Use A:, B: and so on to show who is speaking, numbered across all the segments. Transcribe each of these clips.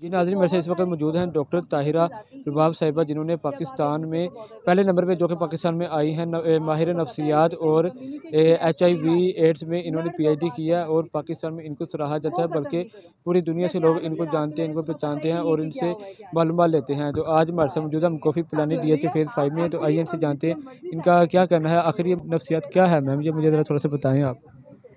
A: जी नाज़रीन, मेरे से इस वक्त मौजूद हैं डॉक्टर ताहिरा रबाब साहिबा, जिन्होंने पाकिस्तान में पहले नंबर पे जो कि पाकिस्तान में आई हैं, माहिर नफ्सियात और HIV एड्स में इन्होंने PhD किया है और पाकिस्तान में इनको सराहा जाता है, बल्कि पूरी दुनिया से लोग इनको जानते हैं, इनको पहचानते हैं और इनसे मालूमात लेते हैं। तो आज हमारे साथ मौजूद है, हम कॉफ़ी पिलानी DH फेज़ 5 में है, तो आइए इनसे जानते हैं इनका क्या कहना है। आखिर ये नफ्सियात क्या है मैम, ये मुझे ज़रा थोड़ा सा बताएँ आप।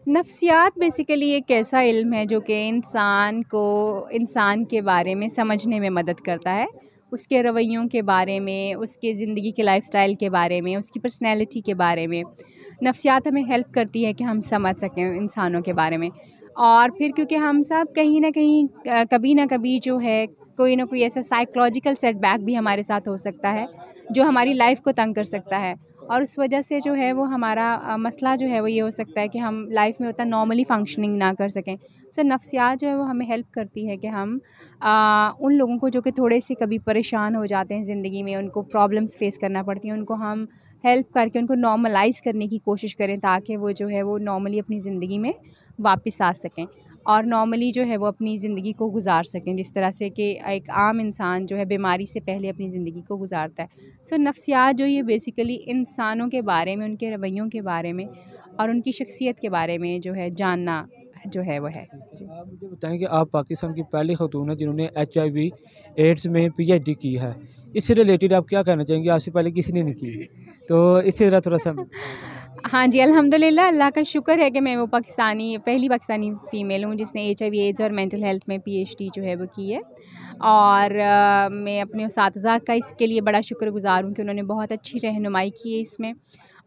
B: नफ्सियात बेसिकली एक ऐसा इल्म है जो कि इंसान को इंसान के बारे में समझने में मदद करता है। उसके रवैयों के बारे में, उसके ज़िंदगी के लाइफ़स्टाइल के बारे में, उसकी पर्सनैलिटी के बारे में। नफ्सियात हमें हेल्प करती है कि हम समझ सकें इंसानों के बारे में। और फिर क्योंकि हम सब कहीं न कहीं कभी न कभी जो है कोई न कोई ऐसा साइकोलॉजिकल सेटबैक भी हमारे साथ हो सकता है, जो हमारी लाइफ़ को तंग कर सकता है। और उस वजह से जो है वो हमारा मसला जो है वो ये हो सकता है कि हम लाइफ में उतना नॉर्मली फंक्शनिंग ना कर सकें। सो नफ्सियात जो है वो हमें हेल्प करती है कि हम उन लोगों को जो कि थोड़े से कभी परेशान हो जाते हैं ज़िंदगी में, उनको प्रॉब्लम्स फेस करना पड़ती हैं, उनको हम हेल्प करके उनको नॉर्मलाइज़ करने की कोशिश करें, ताकि वो जो है वो नॉर्मली अपनी ज़िंदगी में वापस आ सकें और नॉर्मली जो है वो अपनी ज़िंदगी को गुजार सकें, जिस तरह से कि एक आम इंसान जो है बीमारी से पहले अपनी ज़िंदगी को गुजारता है। सो नफ्सियात जो ये बेसिकली इंसानों के बारे में, उनके रवैयों के बारे में और उनकी शख्सियत के बारे में जो है जानना जो है वो है। जी।
A: आप मुझे बताएँ कि आप पाकिस्तान की पहली ख़तून हैं जिन्होंने HIV एड्स में PhD की है। इससे रिलेटेड आप क्या कहना चाहेंगे? आपसे पहले किसी ने नहीं की? तो इससे ज़रा थोड़ा-सा
B: हाँ जी, अल्हम्दुलिल्लाह अल्लाह का शुक्र है कि मैं वो पहली पाकिस्तानी फ़ीमेल हूँ जिसने HIV एड्स और मेंटल हेल्थ में PhD जो है वो की है। और मैं अपने उस्ताज़ा का इसके लिए बड़ा शुक्रगुज़ार हूँ कि उन्होंने बहुत अच्छी रहनुमाई की है इसमें।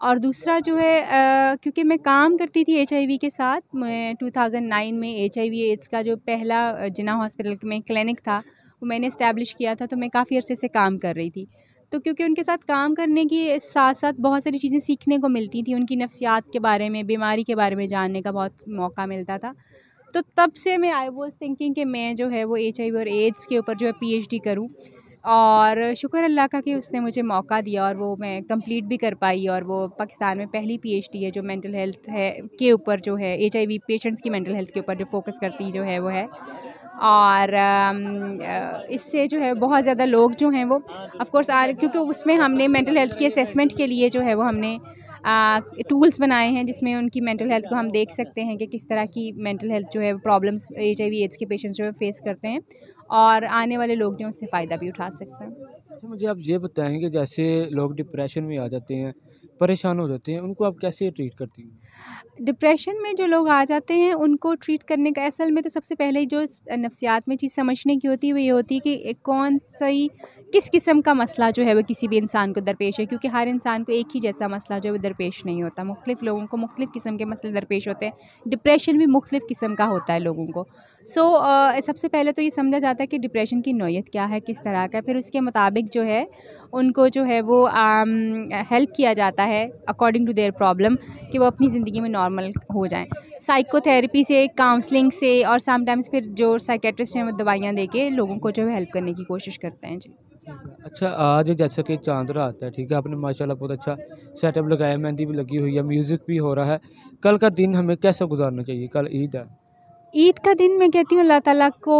B: और दूसरा जो है क्योंकि मैं काम करती थी HIV के साथ, मैं 2009 में HIV एड्स का जो पहला जिन्ना हॉस्पिटल में क्लिनिक था, वो मैंने इस्टेब्लिश किया था, तो मैं काफ़ी अरसे से काम कर रही थी। तो क्योंकि उनके साथ काम करने के साथ-साथ बहुत सारी चीज़ें सीखने को मिलती थी, उनकी नफ्सियात के बारे में, बीमारी के बारे में जानने का बहुत मौका मिलता था। तो तब से मैं आई वाज़ थिंकिंग कि मैं जो है वो HIV और एड्स के ऊपर जो है PhD करूँ। और शुक्र अल्लाह का कि उसने मुझे मौका दिया और वो मैं कंप्लीट भी कर पाई, और वो पाकिस्तान में पहली PhD है जो मेंटल हेल्थ है के ऊपर जो है HIV पेशेंट्स की मेंटल हेल्थ के ऊपर जो फ़ोकस करती जो है वो है। और इससे जो है बहुत ज़्यादा लोग जो हैं वो ऑफ़ कोर्स क्योंकि उसमें हमने मेंटल हेल्थ की असेसमेंट के लिए जो है वो हमने टूल्स बनाए हैं, जिसमें उनकी मेंटल हेल्थ को हम देख सकते हैं कि किस तरह की मेंटल हेल्थ जो है प्रॉब्लम्स HIV एड्स के पेशेंट्स जो है फेस करते हैं, और आने वाले लोग जो हैं उससे फ़ायदा भी उठा सकते हैं।
A: अच्छा, मुझे आप ये बताएँ कि जैसे लोग डिप्रेशन में आ जाते हैं, परेशान हो जाते हैं, उनको आप कैसे ट्रीट करती हैं?
B: डिप्रेशन में जो लोग आ जाते हैं उनको ट्रीट करने का असल में तो सबसे पहले जो नफ्सियात में चीज़ समझने की होती है वो ये होती है कि कौन सी किस किस्म का मसला जो है वो किसी भी इंसान को दरपेश है, क्योंकि हर इंसान को एक ही जैसा मसला जो है वो दरपेश नहीं होता, मुख्तलिफ लोगों को मुख्तलिफ किस्म के मसले दरपेश होते हैं। डिप्रेशन भी मुख्तलिफ किस्म का होता है लोगों को। सबसे पहले तो ये समझा जाता है कि डिप्रेशन की नौयत क्या है, किस तरह का है, फिर उसके मुताबिक जो है उनको जो है वो हेल्प किया जाता है अकॉर्डिंग टू देयर प्रॉब्लम, कि वो अपनी ज़िंदगी में नॉर्मल हो जाएँ। साइकोथेरेपी से, काउंसलिंग से, और समटाइम्स फिर जो साइकियाट्रिस्ट हैं वो दवाइयाँ देके लोगों को जो है हेल्प करने की कोशिश करते हैं। जी।
A: ठीक है। अच्छा, आज जैसा कि चाँद रात है, ठीक है, आपने माशाल्लाह बहुत अच्छा सेटअप लगाया है, मेहंदी भी लगी हुई है, म्यूज़िक भी हो रहा है। कल का दिन हमें कैसा गुज़ारना चाहिए? कल ईद है।
B: ईद का दिन मैं कहती हूँ अल्लाह ताला को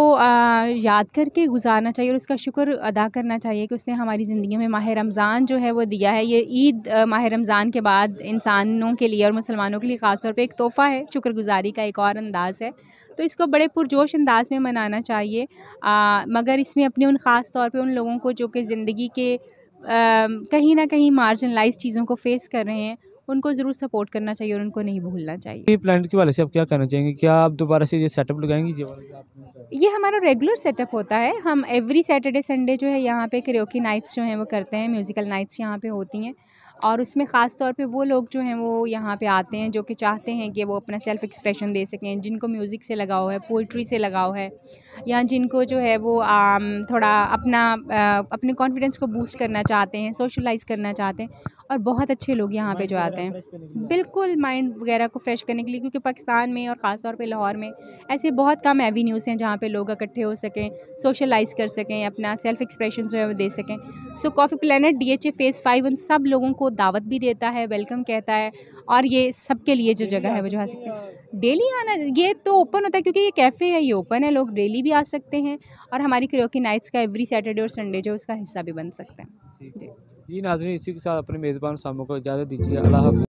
B: याद करके गुज़ारना चाहिए और उसका शुक्र अदा करना चाहिए कि उसने हमारी ज़िंदगी में माह रमज़ान जो है वो दिया है। ये ईद माह रमज़ान के बाद इंसानों के लिए और मुसलमानों के लिए ख़ास तौर पे एक तोहफ़ा है, शुक्रगुज़ारी का एक और अंदाज़ है। तो इसको बड़े पुरजोश अंदाज़ में मनाना चाहिए। मगर इसमें अपने उन ख़ास तौर पे उन लोगों को जो कि ज़िंदगी के कहीं न कहीं मार्जिनलाइज़ चीज़ों को फ़ेस कर रहे हैं, उनको ज़रूर सपोर्ट करना चाहिए और उनको नहीं भूलना चाहिए।
A: ये प्लान के हवाले से आप क्या कहना चाहेंगे? क्या आप दोबारा से ये सेटअप लगाएँगी ये वाला जो आपने बताया?
B: ये हमारा रेगुलर सेटअप होता है। हम एवरी सैटरडे संडे जो है यहाँ पे करियोकी नाइट्स जो हैं वो करते हैं, म्यूज़िकल नाइट्स यहाँ पे होती हैं। और उसमें ख़ास तौर पे वो लोग जो हैं वो यहाँ पे आते हैं जो कि चाहते हैं कि वो अपना सेल्फ एक्सप्रेशन दे सकें, जिनको म्यूज़िक से लगाव है, पोएट्री से लगाव है, या जिनको जो है वो थोड़ा अपने कॉन्फिडेंस को बूस्ट करना चाहते हैं, सोशलाइज़ करना चाहते हैं। और बहुत अच्छे लोग यहाँ पे जो आते हैं, बिल्कुल माइंड वगैरह को फ्रेश करने के लिए, क्योंकि पाकिस्तान में और ख़ास तौर पे लाहौर में ऐसे बहुत कम एवेन्यूज़ हैं जहाँ पे लोग इकट्ठे हो सकें, सोशलाइज़ कर सकें, अपना सेल्फ एक्सप्रेशन जो है वो दे सकें। सो कॉफ़ी प्लैनेट DHA फ़ेज़ 5 उन सब लोगों को दावत भी देता है, वेलकम कहता है, और ये सबके लिए जो जगह है वो जो आ सकते हैं। डेली आना ये तो ओपन होता है, क्योंकि ये कैफ़े है, ये ओपन है, लोग डेली भी आ सकते हैं, और हमारी करोकी नाइट्स का एवरी सैटरडे और संडे जो उसका हिस्सा भी बन सकते हैं। जी
A: जी नाज़रीन, इसी के साथ अपने मेज़बान सामों को इजाज़त दीजिए। अल्लाह हाफ़िज़।